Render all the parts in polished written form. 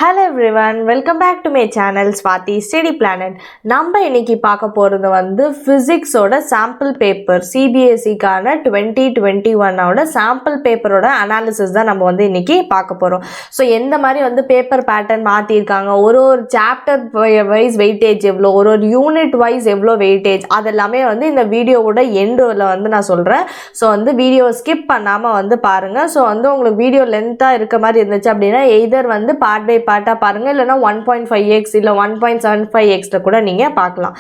Hello everyone, welcome back to my channel Swati Study Planet. நம்ம இன்னைக்கு பார்க்க போறது வந்து physics ஓட sample paper CBSE கான 2021 ஓட sample paper ஓட analysis தான் நம்ம வந்து இன்னைக்கு பார்க்க போறோம். So எந்த மாதிரி வந்து paper pattern மாத்தி இருக்காங்க, ஒரு chapter wise weightage எவ்வளவு, ஒரு unit wise எவ்வளவு weightage, அதெல்லாமே வந்து இந்த வீடியோவோட எண்ட்ல வந்து நான் சொல்றேன். So வந்து வீடியோ skip பண்ணாம வந்து பாருங்க. So வந்து உங்களுக்கு வீடியோ லென்த்தா இருக்க மாதிரி இருந்துச்சு அப்படினா either வந்து part by பார்ட்டா பாருங்க, இல்லனா 1.5x இல்ல 1.75x ல கூட நீங்க பார்க்கலாம்.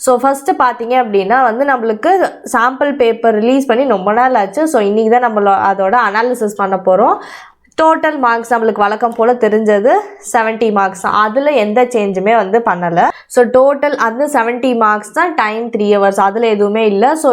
ஸோ ஃபஸ்ட்டு பார்த்தீங்க அப்படின்னா வந்து நம்மளுக்கு சாம்பிள் பேப்பர் ரிலீஸ் பண்ணி ரொம்ப நாள் ஆச்சு. ஸோ இன்றைக்கி தான் நம்ம அதோட அனாலிசிஸ் பண்ண போகிறோம். டோட்டல் மார்க்ஸ் நம்மளுக்கு வழக்கம் போல் தெரிஞ்சது 70 மார்க்ஸ் தான். அதில் எந்த சேஞ்சுமே வந்து பண்ணலை. ஸோ டோட்டல் அந்த 70 மார்க்ஸ் தான், டைம் 3 hours, அதில் எதுவுமே இல்லை. So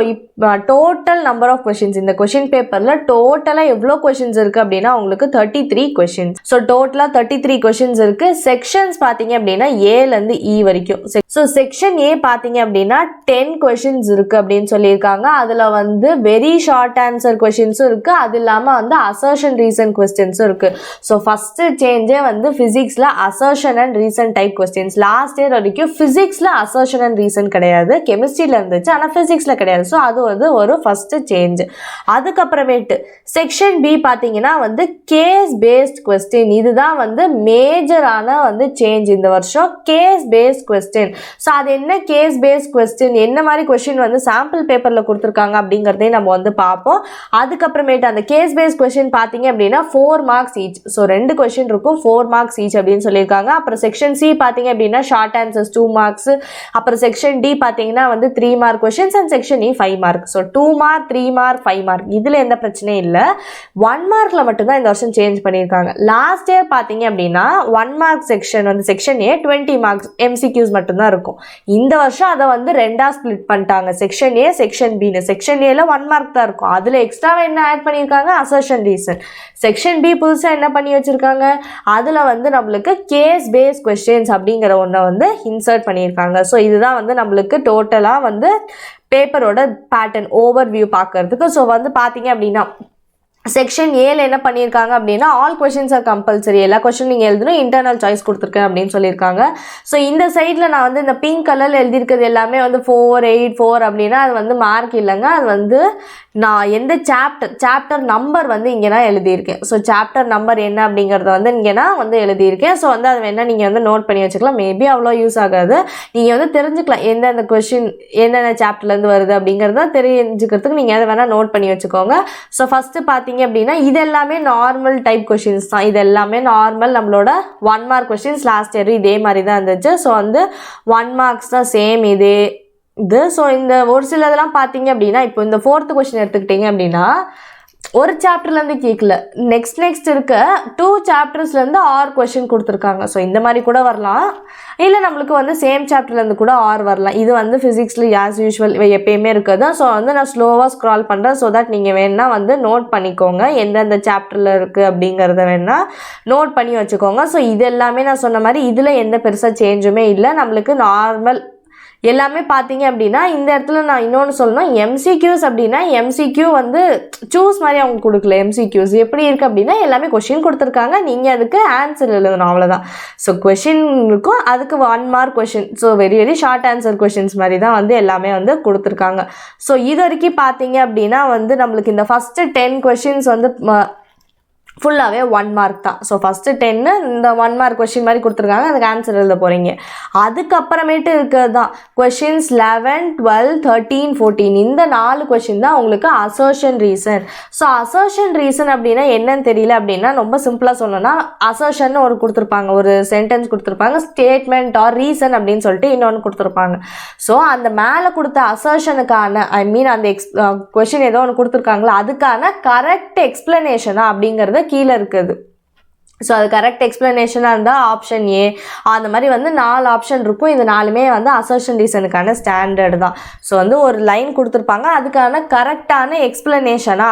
total number of questions இந்த கொஷின் பேப்பரில் டோட்டலாக எவ்வளோ கொஷின்ஸ் இருக்குது அப்படின்னா உங்களுக்கு 33 கொஷின்ஸ். ஸோ டோட்டலாக 33 கொஷின்ஸ் இருக்குது. செக்ஷன்ஸ் பார்த்தீங்க அப்படின்னா ஏலேருந்து இ வரைக்கும். ஸோ செக்ஷன் ஏ பார்த்தீங்க அப்படின்னா 10 கொஷின்ஸ் இருக்குது அப்படின்னு சொல்லியிருக்காங்க. அதில் வந்து வெரி ஷார்ட் ஆன்சர் கொஷின்ஸும் இருக்குது, அது இல்லாமல் வந்து அசர்ஷன் ரீசன் கொஸ்டின்ஸ் இருக்கு. ஸோ ஃபர்ஸ்ட் சேஞ்சே வந்து பிசிக்ஸ்ல assertion and reason type questions. Last year வரைக்கும் பிசிக்ஸ்ல அசர்ஷன் அண்ட் ரீசன் கிடையாது, கெமிஸ்ட்ரியில இருந்துச்சு, ஆனால் பிசிக்ஸ்ல கிடையாது. ஸோ அது வந்து ஒரு ஃபர்ஸ்ட் சேஞ்ச். அதுக்கப்புறமேட்டு செக்ஷன் பி பார்த்தீங்கன்னா வந்து கேஸ் பேஸ்ட் கொஸ்டின். இதுதான் வந்து மேஜரான வந்து சேஞ்ச் இந்த வருஷம், கேஸ் பேஸ்ட் கொஸ்டின். ஸோ அது என்ன கேஸ் பேஸ்ட் கொஸ்டின், என்ன மாதிரி கொஸ்டின் வந்து சாம்பிள் பேப்பர்ல கொடுத்துருக்காங்க அப்படிங்கிறதையும் நம்ம வந்து பார்ப்போம். அதுக்கப்புறமேட்டு அந்த கேஸ் பேஸ்ட் கொஸ்டின் பார்த்தீங்க அப்படின்னா 4 மார்க்ஸ் ஈச். ஸோ 2 கொஸ்டின் இருக்கும், 4 மார்க்ஸ் ஈச் அப்படின்னு சொல்லியிருக்காங்க. அப்புறம் செக்ஷன் சி பார்த்தீங்க அப்படின்னா ஷார்ட் ஆன்சர்ஸ் 2 மார்க்ஸ். அப்புறம் செக்ஷன் டி பார்த்தீங்கன்னா வந்து 3 mark questions and section E 5 mark. So 2 mark 3 mark 5 mark இதில் எந்த பிரச்சனையும் இல்லை. 1 மார்க்ல மட்டும்தான் இந்த வருஷம் சேஞ்ச் பண்ணியிருக்காங்க. லாஸ்ட் இயர் பார்த்தீங்க அப்படின்னா 1 மார்க் செக்ஷன் வந்து செக்ஷன் ஏ 20 மார்க்ஸ் MCQs மட்டும்தான் இருக்கும். இந்த வருஷம் அதை வந்து 2ஆ ஸ்பிளிட் பண்ணிட்டாங்க, section A section pin. Section ஏல 1 மார்க் தான் இருக்கும், அதில் எக்ஸ்ட்ராவா என்ன ஆட் பண்ணியிருக்காங்க, அசர்ஷன் ரீசன். செக்ஷன் பி புதுசாக என்ன பண்ணி வச்சிருக்காங்க, அதில் வந்து நம்மளுக்கு கேஸ் பேஸ் கொஸ்டின்ஸ் அப்படிங்கிற ஒன்றை வந்து இன்சர்ட் பண்ணியிருக்காங்க. ஸோ இதுதான் வந்து நம்மளுக்கு டோட்டலாக வந்து பேப்பரோட பேட்டர்ன் ஓவர் வியூ பார்க்கறதுக்கு. ஸோ வந்து பார்த்தீங்க அப்படின்னா செக்ஷன் ஏல என்ன பண்ணியிருக்காங்க அப்படின்னா ஆல் கொஸ்டின்ஸ் ஆர் கம்பல்சரி, எல்லா கொஸ்டின் நீங்கள் எழுதணும், இன்டர்னல் சாய்ஸ் கொடுத்துருக்கேன் அப்படின்னு சொல்லியிருக்காங்க. ஸோ இந்த சைடில் நான் வந்து இந்த பிங்க் கலரில் எழுதியிருக்கிறது எல்லாமே வந்து 4, 8, 4 அப்படின்னா அது வந்து மார்க் இல்லைங்க, அது வந்து நான் எந்த சாப்டர் நம்பர் வந்து இங்கே நான் எழுதியிருக்கேன். ஸோ சாப்டர் நம்பர் என்ன அப்படிங்கிறத வந்து இங்கே நான் வந்து எழுதியிருக்கேன். ஸோ வந்து அது வேணால் நீங்கள் வந்து நோட் பண்ணி வச்சுக்கலாம், மேபி அவ்வளோ யூஸ் ஆகாது. நீங்கள் வந்து தெரிஞ்சுக்கலாம் எந்தெந்த கொஸ்டின் என்னென்ன சாப்டர்லேருந்து வருது அப்படிங்கிறத தெரிஞ்சுக்கிறதுக்கு நீங்கள் அதை வேணால் நோட் பண்ணி வச்சுக்கோங்க. ஸோ ஃபஸ்ட்டு பார்த்தீங்க அப்படின்னா இது எல்லாமே நார்மல் டைப் கொஸ்டின்ஸ் தான். இது எல்லாமே நார்மல் நம்மளோட 1 மார்க் கொஸ்டின்ஸ். லாஸ்ட் இயர் இதே மாதிரி தான் இருந்துச்சு. ஸோ வந்து 1 மார்க்ஸ் தான் சேம் இது. ஸோ இந்த ஒரு சிலதெல்லாம் பார்த்தீங்க அப்படின்னா இப்போ இந்த 4th கொஸ்டின் எடுத்துக்கிட்டீங்க அப்படின்னா ஒரு சாப்டர்லேருந்து கேட்கல, நெக்ஸ்ட் இருக்க 2 சாப்டர்ஸ்லேருந்து 6 கொஸ்டின் கொடுத்துருக்காங்க. ஸோ இந்த மாதிரி கூட வரலாம், இல்லை நம்மளுக்கு வந்து சேம் சாப்டர்லேருந்து கூட 6 வரலாம். இது வந்து ஃபிசிக்ஸில் ஆஸ் யூஷுவல் எப்பயுமே இருக்குது. ஸோ வந்து நான் ஸ்லோவாக ஸ்க்ரால் பண்ணுறேன், ஸோ தட் நீங்கள் வேணால் வந்து நோட் பண்ணிக்கோங்க எந்தெந்த சாப்டரில் இருக்குது அப்படிங்கிறத வேணால் நோட் பண்ணி வச்சுக்கோங்க. ஸோ இது எல்லாமே நான் சொன்ன மாதிரி இதில் எந்த பெருசாக சேஞ்சுமே இல்லை, நம்மளுக்கு நார்மல் எல்லாமே பார்த்தீங்க அப்படின்னா. இந்த இடத்துல நான் இன்னொன்று சொல்லணும், MCQs அப்படின்னா MCQ வந்து சூஸ் மாதிரி அவங்க கொடுக்கல. MCQs எப்படி இருக்குது அப்படின்னா எல்லாமே கொஷின் கொடுத்துருக்காங்க, நீங்கள் அதுக்கு ஆன்சர் எழுதணும், அவ்வளோதான். ஸோ கொஷின் இருக்கும், அதுக்கு 1 mark question. So very short answer questions மாதிரி தான் வந்து எல்லாமே வந்து கொடுத்துருக்காங்க. ஸோ இது வரைக்கும் பார்த்தீங்க அப்படின்னா வந்து நம்மளுக்கு இந்த ஃபஸ்ட்டு 10 கொஷின்ஸ் வந்து ஃபுல்லாகவே 1 மார்க் தான். ஸோ ஃபஸ்ட்டு 10 இந்த 1 மார்க் கொஷின் மாதிரி கொடுத்துருக்காங்க, அதுக்கு ஆன்சர் எழுத போகிறீங்க. அதுக்கப்புறமேட்டு இருக்கிறது தான் கொஷின்ஸ் 11, 12, 13, 14 இந்த 4 கொஷின் தான் உங்களுக்கு assertion reason. So assertion reason அப்படின்னா என்னன்னு தெரியல அப்படின்னா ரொம்ப சிம்பிளாக சொல்லணும்னா அசர்ஷன் ஒரு கொடுத்துருப்பாங்க, ஒரு சென்டென்ஸ் கொடுத்துருப்பாங்க, ஸ்டேட்மெண்ட் ஆர் ரீசன் அப்படின்னு சொல்லிட்டு இன்னொன்று கொடுத்துருப்பாங்க. ஸோ அந்த மேலே கொடுத்த அசர்ஷனுக்கான அந்த கொஷின் ஏதோ ஒன்று கொடுத்துருக்காங்களா அதுக்கான கரெக்ட் எக்ஸ்பிளனேஷனா அப்படிங்கிறத கீழே இருக்குது. ஸோ அது கரெக்ட் எக்ஸ்பிளனேஷனாக இருந்தால் ஆப்ஷன் ஏ, அந்த மாதிரி 4 ஆப்ஷன் இருக்கும். இது 4மே அசர்ஷன் ரீசனுக்கான ஸ்டாண்டர்டு தான். ஸோ ஒரு லைன் கொடுத்துருப்பாங்க, அதுக்கான கரெக்டான எக்ஸ்பிளனேஷனா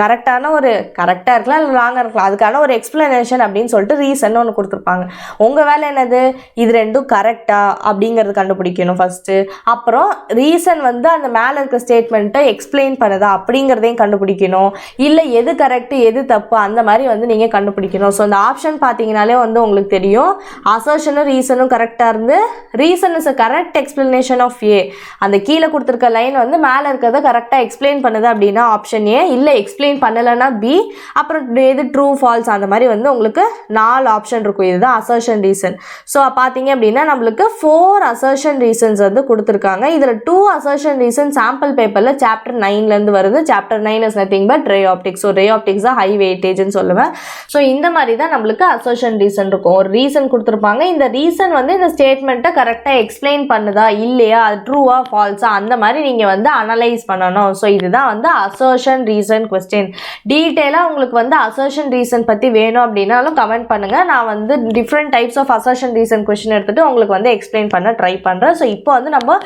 கரெக்டாக இருக்கலாம் இல்லை ராங்காக இருக்கலாம், அதுக்கான ஒரு எக்ஸ்பிளனேஷன் அப்படின்னு சொல்லிட்டு ரீசன் ஒன்று கொடுத்துருப்பாங்க. உங்கள் வேலை என்னது, இது ரெண்டும் கரெக்டா அப்படிங்கிறது கண்டுபிடிக்கணும் ஃபஸ்ட்டு. அப்புறம் ரீசன் அந்த மேலே இருக்க ஸ்டேட்மெண்ட்டை எக்ஸ்பிளைன் பண்ணுதா அப்படிங்கிறதையும் கண்டுபிடிக்கணும். இல்லை எது கரெக்டு எது தப்பு அந்த மாதிரி நீங்கள் கண்டுபிடிக்கணும். ஸோ அந்த ஆப்ஷன் பார்த்தீங்கனாலே உங்களுக்கு தெரியும், அசர்ஷனும் ரீசனும் கரெக்டாக இருந்து reason is a correct explanation of A, அந்த கீழே கொடுத்துருக்க லைன் மேலே இருக்கிறத கரெக்டாக எக்ஸ்பிளைன் பண்ணுது அப்படின்னா ஆப்ஷன் ஏ, இல்லை எக்ஸ்பிளைன் பண்ணலைன்னா பி, அப்புறம் எது ட்ரூ ஃபால்ஸ் அந்த மாதிரி உங்களுக்கு 4 ஆப்ஷன் இருக்கும். இதுதான் அசர்ஷன் ரீசன். ஸோ பார்த்தீங்க அப்படின்னா நம்மளுக்கு 4 அசர்ஷன் ரீசன்ஸ் கொடுத்துருக்காங்க. இதில் 2 அசர்ஷன் ரீசன் சாம்பிள் பேப்பரில் சாப்டர் 9லேருந்து வருது. Chapter 9 is nothing but ray optics. So ray optics தான் ஹை வெயிட்டேஜ்னு சொல்லுவேன். ஸோ இந்த மாதிரி தான் நம்மளுக்கு அசர்ஷன் ரீசன் இருக்கும். ஒரு ரீசன் கொடுத்துருப்பாங்க, இந்த ரீசன் இந்த ஸ்டேட்மெண்ட்டை கரெக்டாக எக்ஸ்பிளைன் பண்ணுதா இல்லையா, அது ட்ரூவா ஃபால்ஸா அந்த மாதிரி நீங்கள் அனலைஸ் பண்ணணும். ஸோ இதுதான் அசர்ஷன் ரீசன் கொஸ்டின். டீட்டெயிலாக உங்களுக்கு அசர்ஷன் ரீசன் பற்றி வேணும் அப்படின்னாலும் கமெண்ட் பண்ணுங்கள். நான் different types of assertion reason question எடுத்துகிட்டு உங்களுக்கு எக்ஸ்பிளைன் பண்ண ட்ரை பண்ணுறேன். ஸோ இப்போ நம்ம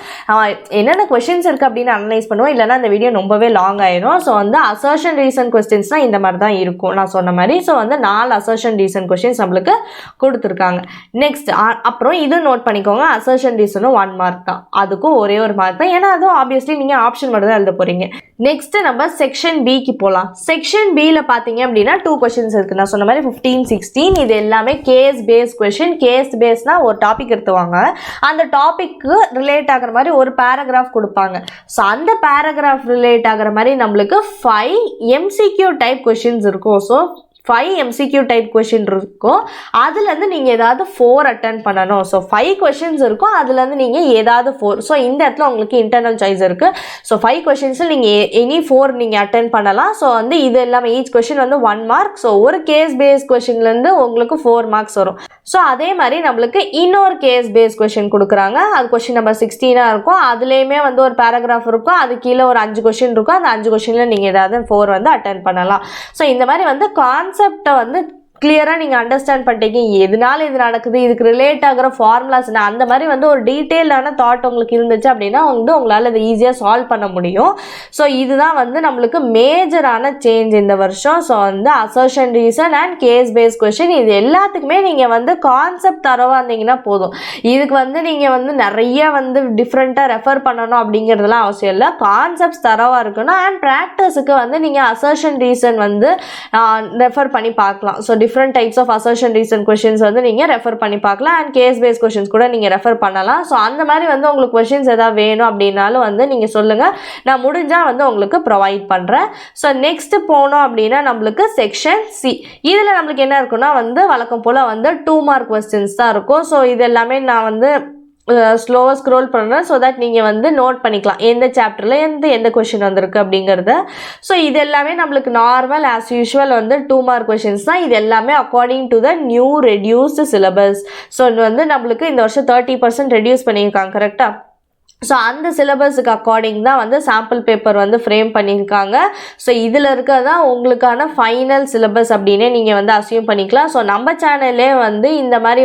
என்னென்ன கொஸ்டின்ஸ் இருக்குது அப்படின்னு அனலைஸ் பண்ணுவோம், இல்லைனா அந்த வீடியோ ரொம்பவே லாங் ஆயிரும். ஸோ அசர்ஷன் ரீசன் கொஸ்டின்ஸ்னால் இந்த மாதிரி தான் இருக்கும் நான் சொன்ன மாதிரி. ஸோ 4 அசர்ஷன் ரீசன் கொஸ்டின்ஸ் நம்மளுக்கு கொடுத்துருக்காங்க. நெக்ஸ்ட் அப்புறம் இது நோட் பண்ணிக்கோங்க, அசர்ஷன் ரீசனும் 1 மார்க் தான், அதுக்கும் ஒரே ஒரு மார்க் தான். ஏன்னா அதுவும் ஆப்வியஸ்லி நீங்கள் ஆப்ஷன் மட்டும் தான் எழுத போகிறீங்க. நெக்ஸ்ட் நம்ம செக்ஷன் பிக்கு போகலாம். செக்ஷன் பியில் பார்த்தீங்க அப்படின்னா 2 கொஸ்டின்ஸ் இருக்குது. நான் சொன்ன மாதிரி 15, 16 இது எல்லாமே கேஸ் பேஸ் கொஸ்டின். கேஸ் பேஸ்னால் ஒரு டாபிக் எடுத்துவாங்க, அந்த டாபிக்கு ரிலேட் ஆகிற மாதிரி ஒரு பேராகிராஃப் கொடுப்பாங்க. ஸோ அந்த பேராகிராஃப் ரிலேட் ஆகிற மாதிரி நம்மளுக்கு 5 MCQ டைப் கொஸ்டின்ஸ் இருக்கும். ஸோ 5 MCQ டைப் கொஷின் இருக்கும், அதுலேருந்து நீங்கள் ஏதாவது 4 அட்டன் பண்ணணும். ஸோ 5 கொஷின்ஸ் இருக்கும், அதுலேருந்து நீங்கள் ஏதாவது 4. ஸோ இந்த இடத்துல உங்களுக்கு இன்டர்னல் சாய்ஸ் இருக்குது. ஸோ 5 கொஷின்ஸில் நீங்கள் எனி 4 நீங்கள் அட்டன் பண்ணலாம். ஸோ இது எல்லாமே ஈச் கொஷின் 1 மார்க். ஸோ ஒரு கேஸ் பேஸ் கொஷின்லேருந்து உங்களுக்கு 4 மார்க்ஸ் வரும். ஸோ அதே மாதிரி நம்மளுக்கு இன்னொரு கேஸ் பேஸ் கொஷின் கொடுக்குறாங்க, அது கொஷின் நம்பர் 16 இருக்கும். அதுலேயுமே ஒரு பேராகிராஃப் இருக்கும், அது கீழே ஒரு 5 கொஷின் இருக்கும். அந்த 5 கொஷினில் நீங்கள் ஏதாவது 4 அட்டன் பண்ணலாம். ஸோ இந்த மாதிரி கான்செப்டை கிளியராக நீங்கள் அண்டர்ஸ்டாண்ட் பண்ணிட்டீங்க, எதனால இது நடக்குது, இதுக்கு ரிலேட் ஆகிற ஃபார்முலாஸ் அந்த மாதிரி ஒரு டீட்டெயிலான தாட் உங்களுக்கு இருந்துச்சு அப்படின்னா உங்களால் அதை ஈஸியாக சால்வ் பண்ண முடியும். ஸோ இதுதான் நம்மளுக்கு மேஜரான சேஞ்ச் இந்த வருஷம். So assertion reason and case base question இது எல்லாத்துக்குமே நீங்கள் கான்செப்ட் தரவாக இருந்தீங்கன்னா போதும். இதுக்கு நீங்கள் நிறைய டிஃப்ரெண்ட்டாக ரெஃபர் பண்ணணும் அப்படிங்கிறதுலாம் அவசியம் இல்லை. கான்செப்ட்ஸ் தரவாக இருக்கணும். அண்ட் ப்ராக்டிஸுக்கு நீங்கள் அசர்ஷன் ரீசன் ரெஃபர் பண்ணி பார்க்கலாம். So different types of assertion reason questions நீங்கள் ரெஃபர் பண்ணி பார்க்கலாம். அண்ட் கேஸ் பேஸ் கொஸ்டின்ஸ் கூட நீங்கள் ரெஃபர் பண்ணலாம். ஸோ அந்த மாதிரி உங்களுக்கு கொஸ்டின்ஸ் எதாவது வேணும் அப்படின்னாலும் நீங்கள் சொல்லுங்கள், நான் முடிஞ்சால் உங்களுக்கு ப்ரொவைட் பண்ணுறேன். ஸோ நெக்ஸ்ட் போனோம் அப்படின்னா நம்மளுக்கு செக்ஷன் சி. இதில் நம்மளுக்கு என்ன இருக்குன்னா வழக்கம் போல் 2 மார்க் கொஸ்டின்ஸ் தான் இருக்கும். ஸோ இது எல்லாமே நான் ஸ்லோவாக ஸ்க்ரோல் பண்ணுறேன், ஸோ தட் நீங்கள் நோட் பண்ணிக்கலாம் எந்த சாப்டரில் எந்த கொஷின் வந்திருக்கு அப்படிங்கிறத. ஸோ இது எல்லாமே நம்மளுக்கு normal as usual 2 mark questions தான். இது எல்லாமே according to the new reduced syllabus. So நம்மளுக்கு இந்த வருஷம் 30% ரெடியூஸ் பண்ணியிருக்காங்க, கரெக்டாக? ஸோ அந்த சிலபஸுக்கு அக்கார்டிங் தான் சாம்பிள் பேப்பர் ஃப்ரேம் பண்ணியிருக்காங்க. ஸோ இதில் இருக்கிறதா உங்களுக்கான ஃபைனல் சிலபஸ் அப்படின்னே நீங்கள் அசியூம் பண்ணிக்கலாம். ஸோ நம்ம சேனல்லே இந்த மாதிரி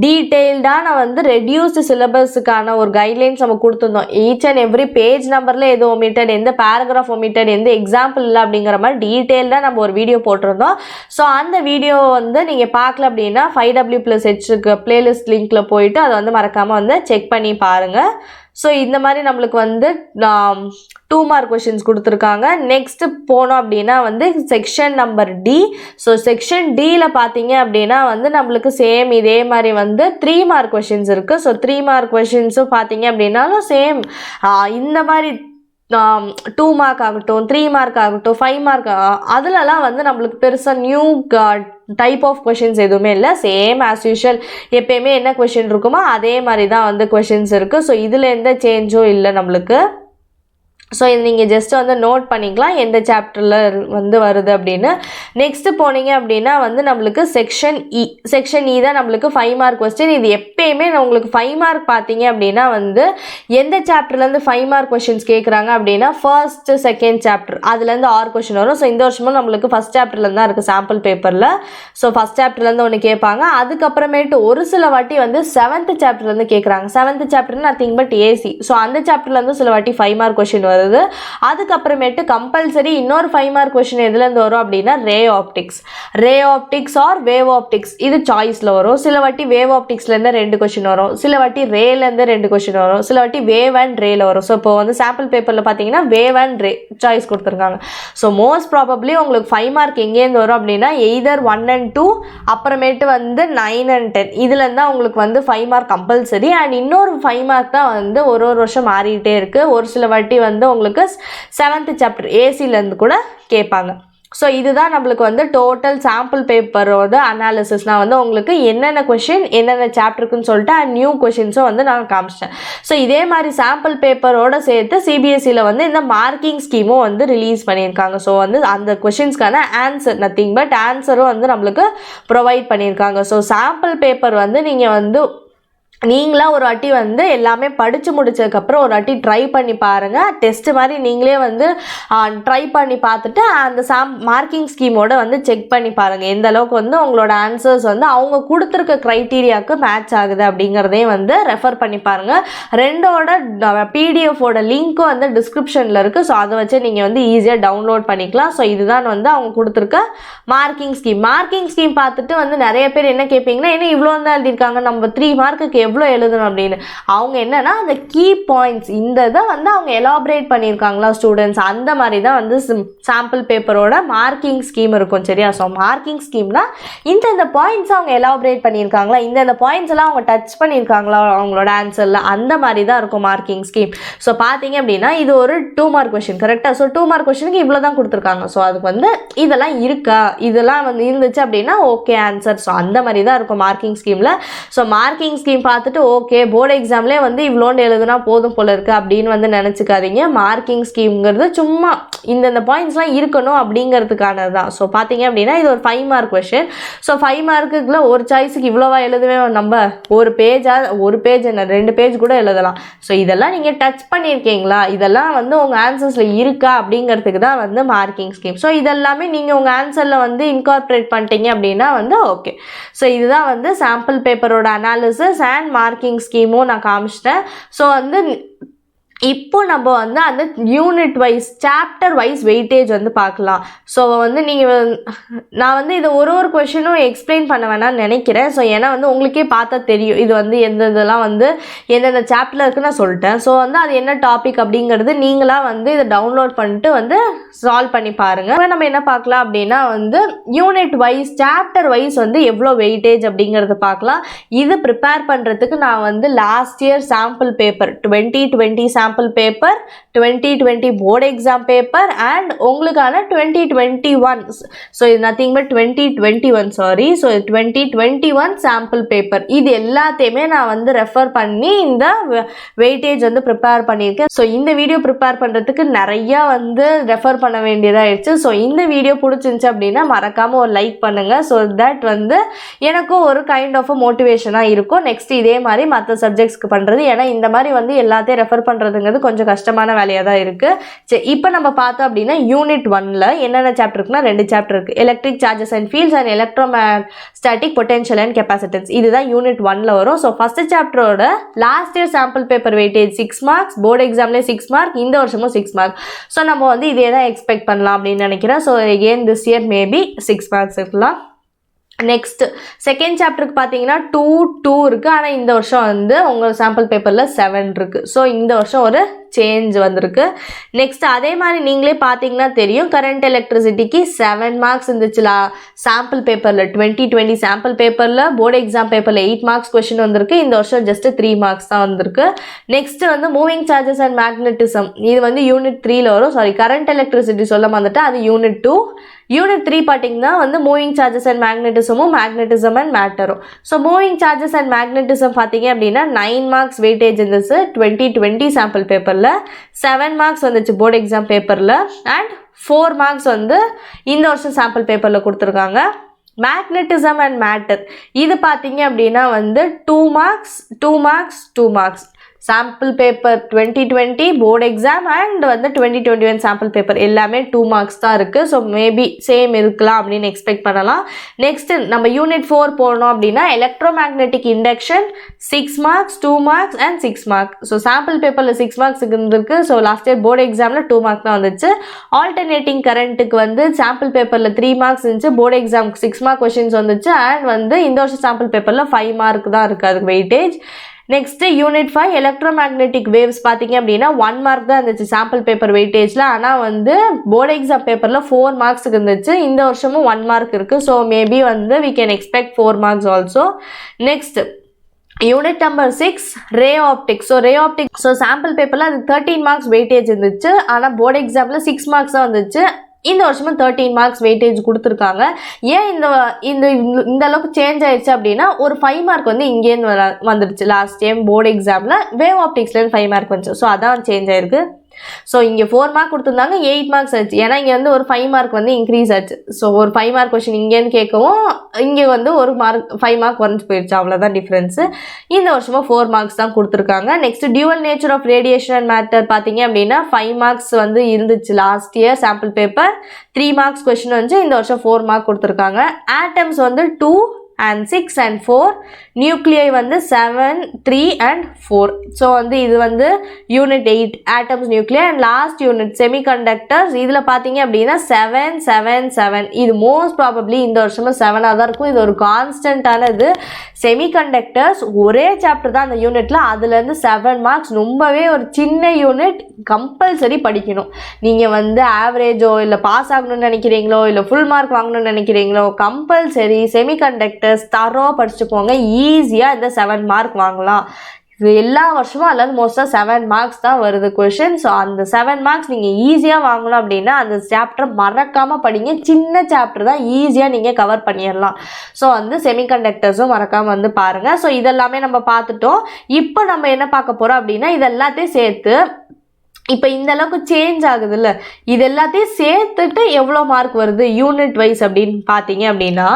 டீட்டெயில்டான ரெடியூஸ்டு சிலபஸுக்கான ஒரு கைட்லைன்ஸ் நம்ம கொடுத்துருந்தோம். ஈச் அண்ட் எவ்ரி பேஜ் நம்பரில் எது ஒமிட்டட், எந்த பேராகிராஃப் ஒமிட்டட், எந்த எக்ஸாம்பிள் இல்லை அப்படிங்கிற மாதிரி டீட்டெயில்டாக நம்ம ஒரு வீடியோ போட்டிருந்தோம். ஸோ அந்த வீடியோ நீங்கள் பார்க்கல அப்படின்னா 5W+H பிளேலிஸ்ட் லிங்க்கில் போயிட்டு அதை மறக்காமல் செக் பண்ணி பாருங்கள். ஸோ இந்த மாதிரி நம்மளுக்கு 2 மார்க் கொஷின்ஸ் கொடுத்துருக்காங்க. நெக்ஸ்ட்டு போனோம் அப்படின்னா section number D. So section டியில் பார்த்தீங்க அப்படின்னா நம்மளுக்கு சேம் இதே மாதிரி 3 மார்க் கொஷின்ஸ் இருக்குது. ஸோ 3 மார்க் கொஷின்ஸும் பார்த்தீங்க அப்படின்னாலும் சேம் இந்த மாதிரி 2 மார்க் ஆகட்டும் 3 மார்க் ஆகட்டும் 5 மார்க் அதுலலாம் வந்து நம்மளுக்கு பெருசாக நியூ டைப் ஆஃப் கொஷின்ஸ் எதுவுமே இல்லை. சேம் ஆஸ் யூஷுவல் எப்பயுமே என்ன கொஷின் இருக்குமோ அதே மாதிரி தான் வந்து கொஷின்ஸ் இருக்குது. ஸோ இதில் எந்த சேஞ்சும் இல்லை நம்மளுக்கு. ஸோ இது நீங்கள் ஜஸ்ட் வந்து நோட் பண்ணிக்கலாம் எந்த சாப்டரில் வந்து வருது அப்படின்னு. நெக்ஸ்ட்டு போனீங்க அப்படின்னா வந்து நம்மளுக்கு செக்ஷன் இ தான் நம்மளுக்கு 5 மார்க் கொஸ்டின். இது எப்பயுமே உங்களுக்கு 5 மார்க் பார்த்தீங்க அப்படின்னா வந்து எந்த சாப்டர்லேருந்து 5 மார்க் கொஸ்டின்ஸ் கேட்குறாங்க அப்படின்னா ஃபர்ஸ்ட் செகண்ட் சாப்டர் அதுலேருந்து 6 கொஸ்டின் வரும். ஸோ இந்த வருஷமும் நம்மளுக்கு ஃபஸ்ட் சாப்டர்லேருந்து தான் இருக்குது சாம்பிள் பேப்பரில். ஸோ ஃபஸ்ட் சாப்டர்லேருந்து ஒன்று கேட்பாங்க. அதுக்கப்புறமேட்டு ஒரு சில வாட்டி வந்து 7th சாப்டர்லேருந்து கேட்குறாங்க. 7th chapter nothing but AC. So அந்த சாப்டர்லேருந்து சில வாட்டி 5 மார்க் கொஸ்டின் வருது. அதுக்கப்புறமேட்டு கம்பல்சரி இன்னொரு 5 மார்க் கொஸ்டின் எதுலேருந்து வரும் அப்படின்னா ray optics or wave optics இது சாய்ஸில் வரும். சில வாட்டி வேவ் ஆப்டிக்ஸ்லேருந்து 2 கொஸ்டின் வரும். சில வாட்டி ரேலேருந்து 2 கொஸ்டின் வரும். சில வாட்டி வேவ் அண்ட் ரேல வரும். ஸோ இப்போ வந்து சாம்பிள் பேப்பரில் பார்த்தீங்கன்னா வேவ் அண்ட் ரே சாய்ஸ் கொடுத்துருக்காங்க. ஸோ மோஸ்ட் ப்ராபப்ளி உங்களுக்கு 5 மார்க் எங்கேருந்து வரும் அப்படின்னா எய்தர் 1 and 2 அப்புறமேட்டு வந்து 9 and 10 இதுலேருந்து தான் உங்களுக்கு வந்து 5 மார்க் கம்பல்சரி. அண்ட் இன்னொரு 5 மார்க் தான் வந்து ஒரு வருஷம் மாறிக்கிட்டே இருக்குது. ஒரு சில வாட்டி வந்து உங்களுக்கு 7th சாப்டர் ஏசிலேருந்து கூட கேட்பாங்க. ஸோ இதுதான் நம்மளுக்கு வந்து டோட்டல் சாம்பிள் பேப்பரோட அனாலிசிஸ்னால் வந்து உங்களுக்கு என்னென்ன கொஷின் என்னென்ன சாப்டருக்குன்னு சொல்லிட்டு அண்ட் நியூ கொஷின்ஸும் வந்து நான் காமிச்சிட்டேன். ஸோ இதே மாதிரி சாம்பிள் பேப்பரோட சேர்த்து சிபிஎஸ்சியில் வந்து இந்த மார்க்கிங் ஸ்கீமும் வந்து ரிலீஸ் பண்ணியிருக்காங்க. ஸோ வந்து அந்த கொஷின்ஸ்க்கான ஆன்சர் நத்திங் பட் ஆன்சரும் வந்து நம்மளுக்கு ப்ரொவைட் பண்ணியிருக்காங்க. ஸோ சாம்பிள் பேப்பர் வந்து நீங்கள் வந்து நீங்களாக ஒரு வாட்டி வந்து எல்லாமே படித்து முடிச்சதுக்கப்புறம் ஒரு வாட்டி ட்ரை பண்ணி பாருங்கள். டெஸ்ட்டு மாதிரி நீங்களே வந்து ட்ரை பண்ணி பார்த்துட்டு அந்த மார்க்கிங் ஸ்கீமோட வந்து செக் பண்ணி பாருங்கள் எந்த அளவுக்கு வந்து உங்களோட ஆன்சர்ஸ் வந்து அவங்க கொடுத்துருக்க க்ரைட்டீரியாவுக்கு மேட்ச் ஆகுது அப்படிங்கிறதையும் வந்து ரெஃபர் பண்ணி பாருங்கள். ரெண்டோட பிடிஎஃபோட லிங்க்கும் வந்து டிஸ்கிரிப்ஷனில் இருக்குது. ஸோ அதை வச்சு நீங்கள் வந்து ஈஸியாக டவுன்லோட் பண்ணிக்கலாம். ஸோ இதுதான் வந்து அவங்க கொடுத்துருக்க மார்க்கிங் ஸ்கீம் பார்த்துட்டு வந்து நிறைய பேர் என்ன கேட்பீங்கன்னா என்ன இவ்வளோ தான் எழுதியிருக்காங்க நம்ம 3 மார்க்குக்கு எவ்வளோ எழுதணும் அப்படின்னு. அவங்க என்னன்னா அந்த கீ பாயிண்ட்ஸ் இந்த இதை வந்து அவங்க எலாபரேட் பண்ணியிருக்காங்களா ஸ்டூடெண்ட்ஸ் அந்த மாதிரி தான் வந்து சாம்பிள் பேப்பரோட மார்க்கிங் ஸ்கீம் இருக்கும். சரியா? ஸோ மார்க்கிங் ஸ்கீம்னா இந்த பாயிண்ட்ஸ் அவங்க எலாபரேட் பண்ணியிருக்காங்களா இந்த பாயிண்ட்ஸ் எல்லாம் அவங்க டச் பண்ணியிருக்காங்களா அவங்களோட ஆன்சரில் அந்த மாதிரி தான் இருக்கும் மார்க்கிங் ஸ்கீம். ஸோ பார்த்தீங்க அப்படின்னா இது ஒரு 2 மார்க் கொஸ்டின் கரெக்டாக. ஸோ 2 மார்க் கொஸ்டினுக்கு இவ்வளோ தான் கொடுத்துருக்காங்க. ஸோ அதுக்கு வந்து இதெல்லாம் இருக்கா இதெல்லாம் வந்து இருந்துச்சு அப்படின்னா ஓகே ஆன்சர். ஸோ அந்த மாதிரி தான் இருக்கும் மார்க்கிங் ஸ்கீமில். ஸோ மார்க்கிங் ஸ்கீம் பார்த்துட்டு ஓகே போர்டு எக்ஸாம்லேயே வந்து இவ்வளோண்டு எழுதுனா போதும் போல இருக்குது அப்படின்னு வந்து நினச்சிக்காதீங்க. மார்க்கிங் ஸ்கீம்ங்கிறது சும்மா இந்த பாயிண்ட்ஸ்லாம் இருக்கணும் அப்படிங்கிறதுக்கானது தான். ஸோ பார்த்தீங்க அப்படின்னா இது ஒரு 5 மார்க் கொஷின். ஸோ 5 மார்க்குக்குள்ள ஒரு சாய்ஸுக்கு இவ்வளோவா எழுதவே நம்ம ஒரு பேஜ் என்ன 2 பேஜ் கூட எழுதலாம். ஸோ இதெல்லாம் நீங்கள் டச் பண்ணியிருக்கீங்களா இதெல்லாம் வந்து உங்கள் ஆன்சர்ஸில் இருக்கா அப்படிங்கிறதுக்கு தான் வந்து மார்க்கிங் ஸ்கீம். ஸோ இதெல்லாமே நீங்கள் உங்கள் ஆன்சரில் வந்து இன்கார்பரேட் பண்ணிட்டீங்க அப்படின்னா வந்து ஓகே. ஸோ இதுதான் வந்து சாம்பிள் பேப்பரோட அனாலிசிஸ் அண்ட் மார்க்கிங் ஸ்கீமும் நான் காமிச்சிட்டேன். ஸோ வந்து இப்போ நம்ம வந்து அந்த unit wise chapter wise weightage வந்து பார்க்கலாம். ஸோ வந்து நீங்கள் நான் வந்து இதை ஒரு கொஷினும் எக்ஸ்பிளைன் பண்ண வேணாம்னு நினைக்கிறேன். ஸோ ஏன்னா வந்து உங்களுக்கே பார்த்தா தெரியும் இது வந்து இதெல்லாம் வந்து எந்தெந்த சாப்டரில் இருக்குன்னு நான் சொல்லிட்டேன். ஸோ வந்து அது என்ன டாபிக் அப்படிங்கிறது நீங்களாக வந்து இதை டவுன்லோட் பண்ணிட்டு வந்து சால்வ் பண்ணி பாருங்கள். இப்போ நம்ம என்ன பார்க்கலாம் அப்படின்னா வந்து யூனிட் வைஸ் சாப்டர் வைஸ் வந்து எவ்வளோ வெயிட்டேஜ் அப்படிங்கிறத பார்க்கலாம். இது ப்ரிப்பேர் பண்ணுறதுக்கு நான் வந்து last year sample paper 2020 sample paper 2020 board exam paper and உங்களுக்கான 2021 ஸோ இது nothing but 2021 sorry so 2021 sample paper இது எல்லாத்தையுமே நான் வந்து ரெஃபர் பண்ணி இந்த வெயிட்டேஜ் வந்து ப்ரிப்பேர் பண்ணியிருக்கேன். ஸோ இந்த வீடியோ ப்ரிப்பேர் பண்ணுறதுக்கு நிறையா வந்து ரெஃபர் பண்ண வேண்டியதாகிடுச்சு. ஸோ இந்த வீடியோ பிடிச்சிருந்துச்சு அப்படின்னா மறக்காமல் ஒரு லைக் பண்ணுங்கள். ஸோ தட் வந்து எனக்கும் ஒரு கைண்ட் ஆஃப் மோட்டிவேஷனாக இருக்கும் நெக்ஸ்ட் இதே மாதிரி மற்ற சப்ஜெக்ட்ஸ்க்கு பண்ணுறது. ஏன்னா இந்த மாதிரி வந்து எல்லாத்தையும் ரெஃபர் பண்ணுறதுங்கிறது கொஞ்சம் கஷ்டமான வேலையாக தான் இருக்குது. சரி இப்போ நம்ம பார்த்தோம் அப்படின்னா யூனிட் 1ல் என்னென்ன சாப்டர் இருக்குன்னா 2 சாப்டர் இருக்குது. Electric charges and fields and electromagnetic potential and capacitance இதுதான் யூனிட் 1ல் வரும். ஸோ ஃபர்ஸ்ட் சாப்டரோட last year sample paper weightage 6 marks board எக்ஸாம்லேயே 6 மார்க் இந்த வருஷமும் 6 மார்க். ஸோ நம்ம வந்து இதே தான் எக்ஸ்பெக்ட் பண்ணலாம் அப்படின்னு நினைக்கிறேன். So again this year maybe 6 marks இருக்கலாம். நெக்ஸ்ட் செகண்ட் சாப்டருக்கு பார்த்தீங்கன்னா 2 இருக்குது. ஆனால் இந்த வருஷம் வந்து உங்கள் சாம்பிள் பேப்பரில் 7 இருக்குது. ஸோ இந்த வருஷம் ஒரு சேஞ்ச் வந்திருக்கு. நெக்ஸ்ட் அதே மாதிரி நீங்களே பார்த்தீங்கன்னா தெரியும், கரண்ட் எலக்ட்ரிசிட்டிக்கு 7 மார்க்ஸ் இருந்துச்சுல சாம்பிள் பேப்பரில். 2020 சாம்பிள் பேப்பரில் போர்டு எக்ஸாம் பேப்பரில் 8 மார்க்ஸ் கொஷின் வந்திருக்கு. இந்த வருஷம் ஜஸ்ட் 3 மார்க்ஸ் தான் வந்திருக்கு. நெக்ஸ்ட் வந்து மூவிங் சார்ஜஸ் அண்ட் மேக்னட்டிசம், இது வந்து யூனிட் 3ல வரும். சாரி, கரண்ட் எலக்ட்ரிசிட்டி சொல்ல வந்துட்டு அது யூனிட் 2. யூனிட் 3 பார்த்தீங்கன்னா வந்து மூவிங் சார்ஜஸ் அண்ட் மேக்னட்டிசமும் மேக்னட்டிசம் அண்ட் மேட்டரும். So moving charges and magnetism பார்த்தீங்க அப்படின்னா 9 மார்க்ஸ் வெயிட்டேஜ் இருந்துச்சு 2020 சாம்பிள் பேப்பரில். 7 மார்க்ஸ் வந்துச்சு போர்டு எக்ஸாம் பேப்பரில் அண்ட் 4 மார்க்ஸ் வந்து இந்த வருஷம் சாம்பிள் பேப்பரில் கொடுத்துருக்காங்க. மேக்னட்டிசம் அண்ட் மேட்டர் இது பார்த்தீங்க அப்படின்னா வந்து 2 marks 2 marks 2 marks sample paper 2020 board exam and வந்து 2021 சாம்பிள் பேப்பர் எல்லாமே 2 மார்க்ஸ் தான் இருக்குது. ஸோ மேபி சேம் இருக்கலாம் அப்படின்னு எக்ஸ்பெக்ட் பண்ணலாம். நெக்ஸ்ட் நம்ம யூனிட் 4 போடணும் அப்படின்னா electromagnetic induction 6 marks 2 marks and 6 mark. So sample பேப்பரில் 6 மார்க்ஸ் இருந்திருக்கு. ஸோ லாஸ்ட் இயர் போர்டு எக்ஸாமில் 2 மார்க் தான் வந்துச்சு. ஆல்டர்னேட்டிங் கரண்ட்டுக்கு வந்து சாம்பிள் பேப்பரில் 3 மார்க்ஸ் இருந்துச்சு, போர்டு எக்ஸாமுக்கு 6 மார்க் கொஷின்ஸ் வந்துச்சு அண்ட் வந்து இந்த வருஷம் சாம்பிள் பேப்பரில் 5 மார்க் தான் இருக்குது அதுக்கு weightage. Next unit 5 electro magnetic waves பார்த்தீங்க அப்படின்னா 1 மார்க் தான் இருந்துச்சு சாம்பிள் பேப்பர் வெயிட்டேஜில். ஆனால் வந்து போர்டு எக்ஸாம் பேப்பரில் 4 மார்க்ஸுக்கு இருந்துச்சு. இந்த வருஷமும் 1 மார்க் இருக்குது. ஸோ மேபி வந்து we can expect 4 marks also. Next unit number 6 ray optics. So ray optics so sample பேப்பரில் அது 13 மார்க்ஸ் வெயிட்டேஜ் இருந்துச்சு. ஆனால் போர்டு எக்ஸாமில் 6 மார்க்ஸ் தான் வந்துச்சு. இந்த வருஷமும் 13 மார்க்ஸ் வெயிட்டேஜ் கொடுத்துருக்காங்க. ஏன் இந்த அளவுக்கு சேஞ்ச் ஆயிடுச்சு அப்படின்னா ஒரு 5 மார்க் வந்து இங்கேருந்து வந்துடுச்சு. லாஸ்ட் டைம் போர்டு எக்ஸாமில் வேவ் ஆப்டிக்ஸ்லேருந்து 5 மார்க் வந்துச்சு. ஸோ அதான் சேஞ்ச் ஆயிருக்கு. ஸோ இங்கே 4 மார்க் கொடுத்துருந்தாங்க, 8 மார்க்ஸ் ஆச்சு. ஏன்னா இங்கே வந்து ஒரு 5 மார்க் வந்து இன்க்ரீஸ் ஆச்சு. ஸோ ஒரு 5 மார்க் கொஷின் இங்கேன்னு கேட்கவும் இங்கே வந்து ஒரு மார்க் 5 மார்க் குறைஞ்சி போயிடுச்சு. அவ்வளோதான் டிஃப்ரென்ஸு. இந்த வருஷமும் 4 மார்க்ஸ் தான் கொடுத்துருக்காங்க. Next dual nature of radiation and matter பார்த்தீங்க அப்படின்னா 5 மார்க்ஸ் வந்து இருந்துச்சு last year sample paper. 3 marks question வந்து இந்த வருஷம் 4 மார்க் கொடுத்துருக்காங்க. ஆட்டம்ஸ் வந்து 2 and 6 and 4, நியூக்ளியை வந்து 7 3 and 4. ஸோ வந்து இது வந்து unit 8 atoms nuclei. And last unit semiconductors, இதில் பார்த்தீங்க அப்படின்னா 7 7 7. இது மோஸ்ட் ப்ராபப்ளி இந்த வருஷமும் 7ஆக தான் இருக்கும். இது ஒரு கான்ஸ்டன்டான இது. செமிகண்டக்டர்ஸ் ஒரே சாப்டர் தான் அந்த யூனிட்டில், அதுலேருந்து 7 மார்க்ஸ். ரொம்பவே ஒரு சின்ன யூனிட், கம்பல்சரி படிக்கணும். நீங்கள் வந்து ஆவரேஜோ இல்லை பாஸ் ஆகணும்னு நினைக்கிறீங்களோ இல்லை ஃபுல் மார்க் வாங்கணும்னு நினைக்கிறீங்களோ கம்பல்சரி செமிகண்டக்டர் தரோவா படிச்சுட்டு போங்க. ஈஸியாக இந்த 7 மார்க் வாங்கலாம். இது எல்லா வருஷமும் அல்லது மோஸ்ட்டாக 7 மார்க்ஸ் தான் வருது கொஷின். ஸோ அந்த 7 மார்க்ஸ் நீங்கள் ஈஸியாக வாங்கணும் அப்படின்னா அந்த சாப்டர் மறக்காமல் படிங்க. சின்ன சாப்டர் தான், ஈஸியாக நீங்கள் கவர் பண்ணிடலாம். ஸோ வந்து செமிகண்டக்டர்ஸும் மறக்காமல் வந்து பாருங்கள். ஸோ இதெல்லாமே நம்ம பார்த்துட்டோம். இப்போ நம்ம என்ன பார்க்க போகிறோம் அப்படின்னா இது எல்லாத்தையும் சேர்த்து இப்போ இந்த அளவுக்கு சேஞ்ச் ஆகுதுல்ல, இது எல்லாத்தையும் சேர்த்துட்டு எவ்வளோ மார்க் வருது யூனிட் வைஸ் அப்படின்னு பார்த்தீங்க அப்படின்னா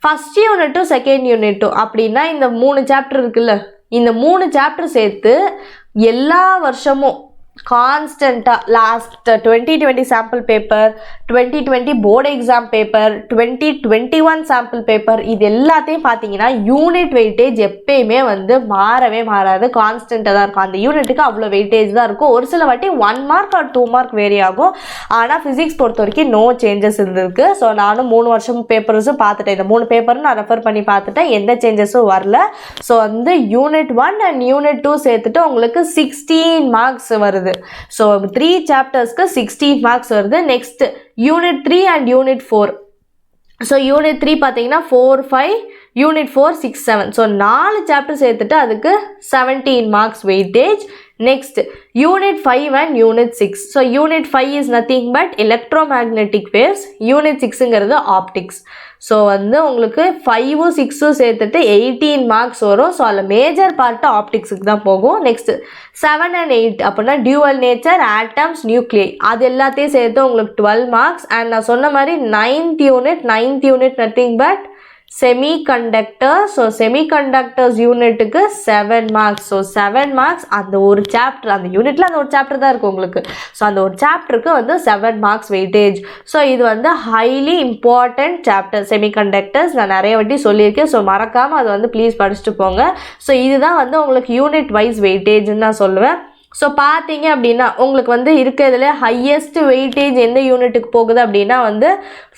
ஃபஸ்ட் யூனிட்டும் செகண்ட் யூனிட்டும் அப்படின்னா இந்த 3 சாப்டர் இருக்குல்ல, இந்த 3 சாப்டர் சேர்த்து எல்லா வருஷமும் கான்ஸ்டண்ட்டாக last 2020 sample paper, 2020 board exam paper, 2021 sample paper, இது எல்லாத்தையும் பார்த்தீங்கன்னா யூனிட் வெயிட்டேஜ் எப்பயுமே வந்து மாறவே மாறாது, கான்ஸ்டண்ட்டாக தான் இருக்கும். அந்த யூனிட்டுக்கு அவ்வளோ வெயிட்டேஜ் தான் இருக்கும். ஒரு சில வாட்டி 1 மார்க் ஆர் 2 மார்க் வேரி ஆகும். ஆனால் ஃபிசிக்ஸ் பொறுத்த வரைக்கும் நோ சேஞ்சஸ் இருந்திருக்கு. ஸோ நானும் 3 வருஷம் பேப்பர்ஸும் பார்த்துட்டேன். இந்த 3 பேப்பரும் நான் ரெஃபர் பண்ணி பார்த்துட்டேன், எந்த சேஞ்சஸும் வரல. ஸோ வந்து யூனிட் 1 அண்ட் யூனிட் 2 சேர்த்துட்டு உங்களுக்கு 16 மார்க்ஸ் வருது. ஸோ 3 சாப்டர்ஸ்க்கு 16 மார்க்ஸ் வருது. Next unit 3 and unit 4. So unit 3 பார்த்தீங்கன்னா 4 5, யூனிட் 4 6 7. ஸோ 4 சாப்டர் சேர்த்துட்டு அதுக்கு 17 marks weightage. Next unit 5 and unit 6. So unit 5 is nothing but electromagnetic waves, unit 6ங்கிறது ஆப்டிக்ஸ். ஸோ வந்து உங்களுக்கு 5ம் 6ம் சேர்த்துட்டு 18 மார்க்ஸ் வரும். ஸோ அதில் மேஜர் பார்ட்டு ஆப்டிக்ஸுக்கு தான் போகும். நெக்ஸ்ட் 7 and 8 அப்படின்னா டியூவல் நேச்சர், ஆட்டம்ஸ், நியூக்ளியை, அது எல்லாத்தையும் சேர்த்து உங்களுக்கு 12 மார்க்ஸ். அண்ட் நான் சொன்ன மாதிரி 9th unit nothing but semiconductor. So semiconductors யூனிட்டுக்கு 7 மார்க்ஸ். ஸோ 7 மார்க்ஸ் அந்த ஒரு சாப்டர், அந்த யூனிட்டில் அந்த ஒரு சாப்டர் தான் இருக்குது உங்களுக்கு. ஸோ அந்த ஒரு சாப்டருக்கு வந்து 7 மார்க்ஸ் வெயிட்டேஜ். ஸோ இது வந்து ஹைலி இம்பார்ட்டண்ட் சாப்டர் செமிகண்டக்டர்ஸ். நான் நிறைய வாட்டி சொல்லியிருக்கேன். ஸோ மறக்காமல் அதை வந்து ப்ளீஸ் படிச்சுட்டு போங்க. ஸோ இதுதான் வந்து உங்களுக்கு யூனிட் வைஸ் வெயிட்டேஜ்னு நான் சொல்லுவேன். ஸோ பார்த்தீங்க அப்படின்னா உங்களுக்கு வந்து இருக்கிறதுல ஹையஸ்ட் வெயிட்டேஜ் எந்த யூனிட்டுக்கு போகுது அப்படின்னா வந்து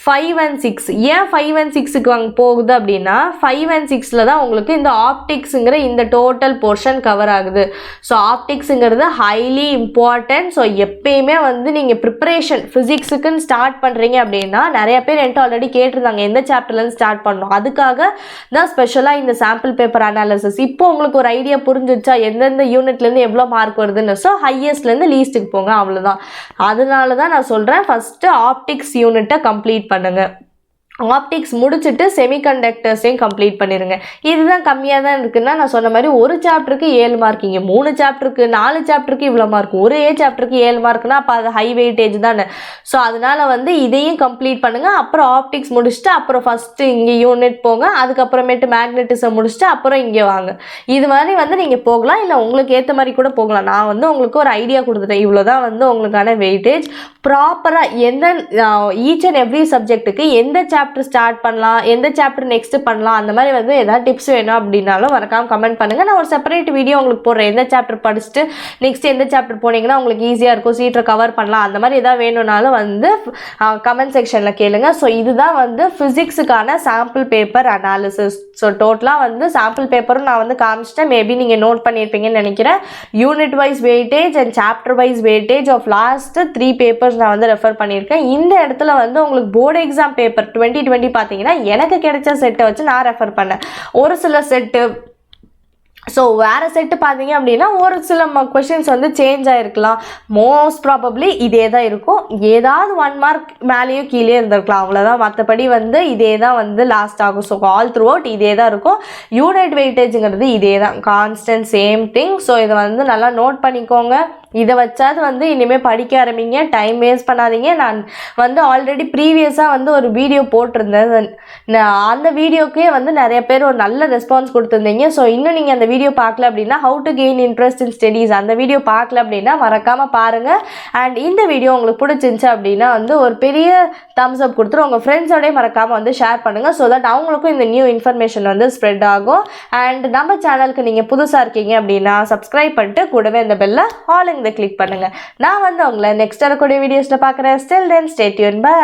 5 and 6. ஏன் 5 and 6க்கு போகுது அப்படின்னா 5 and 6ல் தான் உங்களுக்கு இந்த ஆப்டிக்ஸுங்கிற இந்த டோட்டல் போர்ஷன் கவர் ஆகுது. ஸோ ஆப்டிக்ஸுங்கிறது ஹைலி இம்பார்ட்டன்ட். ஸோ எப்பயுமே வந்து நீங்கள் ப்ரிப்பரேஷன் ஃபிசிக்ஸுக்குன்னு ஸ்டார்ட் பண்ணுறீங்க அப்படின்னா நிறைய பேர் என்கிட்ட ஆல்ரெடி கேட்டிருந்தாங்க எந்த சாப்டர்லேருந்து ஸ்டார்ட் பண்ணணும். அதுக்காக தான் ஸ்பெஷலாக இந்த சாம்பிள் பேப்பர் அனாலிசிஸ். இப்போ உங்களுக்கு ஒரு ஐடியா புரிஞ்சிச்சா எந்தெந்த யூனிட்லேருந்து எவ்வளோ மார்க் வருது. ஸோ ஹையஸ்ட்லேருந்து லீஸ்ட்டுக்கு போங்க, அவ்வளோதான். அதனால தான் நான் சொல்கிறேன் ஃபஸ்ட்டு ஆப்டிக்ஸ் யூனிட்டை கம்ப்ளீட் பண்ணுங்கள். ஆப்டிக்ஸ் முடிச்சுட்டு செமிகண்டக்டர்ஸையும் கம்ப்ளீட் பண்ணிடுங்க. இதுதான் கம்மியாக தான் இருக்குன்னா நான் சொன்ன மாதிரி ஒரு சாப்டருக்கு 7 மார்க், இங்கே 3 சாப்டருக்கு 4 சாப்டருக்கு இவ்வளோ மார்க், ஒரே சாப்டருக்கு 7 மார்க்னா அப்போ அது ஹை வெயிட்டேஜ் தானே. ஸோ அதனால் வந்து இதையும் கம்ப்ளீட் பண்ணுங்கள். அப்புறம் ஆப்டிக்ஸ் முடிச்சுட்டு அப்புறம் ஃபஸ்ட்டு இங்கே யூனிட் போங்க, அதுக்கப்புறமேட்டு மேக்னெட்டிசம் முடிச்சுட்டு அப்புறம் இங்கே வாங்க. இது மாதிரி வந்து நீங்கள் போகலாம், இல்லை உங்களுக்கு ஏற்ற மாதிரி கூட போகலாம். நான் வந்து உங்களுக்கு ஒரு ஐடியா கொடுத்துட்டேன், இவ்வளோ தான் வந்து உங்களுக்கான வெயிட்டேஜ். ப்ராப்பராக எந்த ஈச் அண்ட் எவ்ரி சப்ஜெக்ட்டுக்கு எந்த சாப்டர் ஸ்டார்ட் பண்ணலாம், எந்த சாப்டர் நெக்ஸ்ட் பண்ணலாம், அந்த மாதிரி வந்து ஏதாவது டிப்ஸ் வேணும் அப்படின்னாலும் மறக்காம கமெண்ட் பண்ணுங்கள். நான் ஒரு செப்பரேட் வீடியோ உங்களுக்கு போடுறேன். எந்த சாப்டர் படிச்சுட்டு நெக்ஸ்ட் எந்த சாப்டர் போனீங்கன்னா உங்களுக்கு ஈஸியாக இருக்கும், சீட்டை கவர் பண்ணலாம், அந்த மாதிரி ஏதாவது வேணும்னாலும் வந்து கமெண்ட் செக்ஷனில் கேளுங்க. ஸோ இதுதான் வந்து ஃபிசிக்ஸுக்கான சாம்பிள் பேப்பர் அனாலிசிஸ். ஸோ டோட்டலாக வந்து சாம்பிள் பேப்பரும் நான் வந்து காமிச்சிட்டேன். மேபி நீங்கள் நோட் பண்ணியிருப்பீங்கன்னு நினைக்கிறேன். Unit wise weightage and chapter wise weightage of last 3 papers நான் வந்து ரெஃபர் பண்ணியிருக்கேன். இந்த இடத்துல வந்து உங்களுக்கு போர்டு எக்ஸாம் பேப்பர் 2020 பார்த்தீங்கன்னா எனக்கு கிடைச்ச செட்டை வச்சு நான் ரெஃபர் பண்ணேன். ஒரு சில செட்டு ஸோ வேறு செட்டு பார்த்தீங்க அப்படின்னா ஒரு சில கொஷின்ஸ் வந்து சேஞ்ச் ஆகிருக்கலாம். மோஸ்ட் ப்ராபப்ளி இதே தான் இருக்கும், ஏதாவது 1 மார்க் மேலேயும் கீழே இருந்திருக்கலாம், அவ்வளோதான். மற்றபடி வந்து இதே தான் வந்து லாஸ்ட் ஆகும். ஸோ ஆல் த்ரூ அவுட் இதே தான் இருக்கும். யூனிட் வெயிட்டேஜுங்கிறது இதே தான், கான்ஸ்டன்ட் சேம் திங். ஸோ இதை வந்து நல்லா நோட் பண்ணிக்கோங்க. இதை வச்சாது வந்து இனிமேல் படிக்க ஆரம்பிங்க, டைம் வேஸ்ட் பண்ணாதீங்க. நான் வந்து ஆல்ரெடி ப்ரீவியஸாக வந்து ஒரு வீடியோ போட்டிருந்தேன், அந்த வீடியோக்கே வந்து நிறைய பேர் ஒரு நல்ல ரெஸ்பான்ஸ் கொடுத்துருந்தீங்க. ஸோ இன்னும் நீங்கள் அந்த வீடியோ பார்க்கல அப்படின்னா how to gain interest in studies அந்த வீடியோ பார்க்கல அப்படின்னா மறக்காமல் பாருங்கள். அண்ட் இந்த வீடியோ உங்களுக்கு பிடிச்சிருந்துச்சு அப்படின்னா வந்து ஒரு பெரிய தம்ஸ் அப் கொடுத்துட்டு உங்கள் ஃப்ரெண்ட்ஸோடய மறக்காமல் வந்து ஷேர் பண்ணுங்கள். ஸோ தட் அவங்களுக்கும் இந்த நியூ இன்ஃபர்மேஷன் வந்து ஸ்ப்ரெட் ஆகும். அண்ட் நம்ம சேனலுக்கு நீங்கள் புதுசாக இருக்கீங்க அப்படின்னா சப்ஸ்கிரைப் பண்ணிட்டு கூடவே இந்த பெல்லை ஆல் இதை கிளிக் பண்ணுங்க. நான் வந்து உங்களை நெக்ஸ்ட் வரக்கூடிய வீடியோஸ்ல பார்க்குறேன். Still then stay tune. By.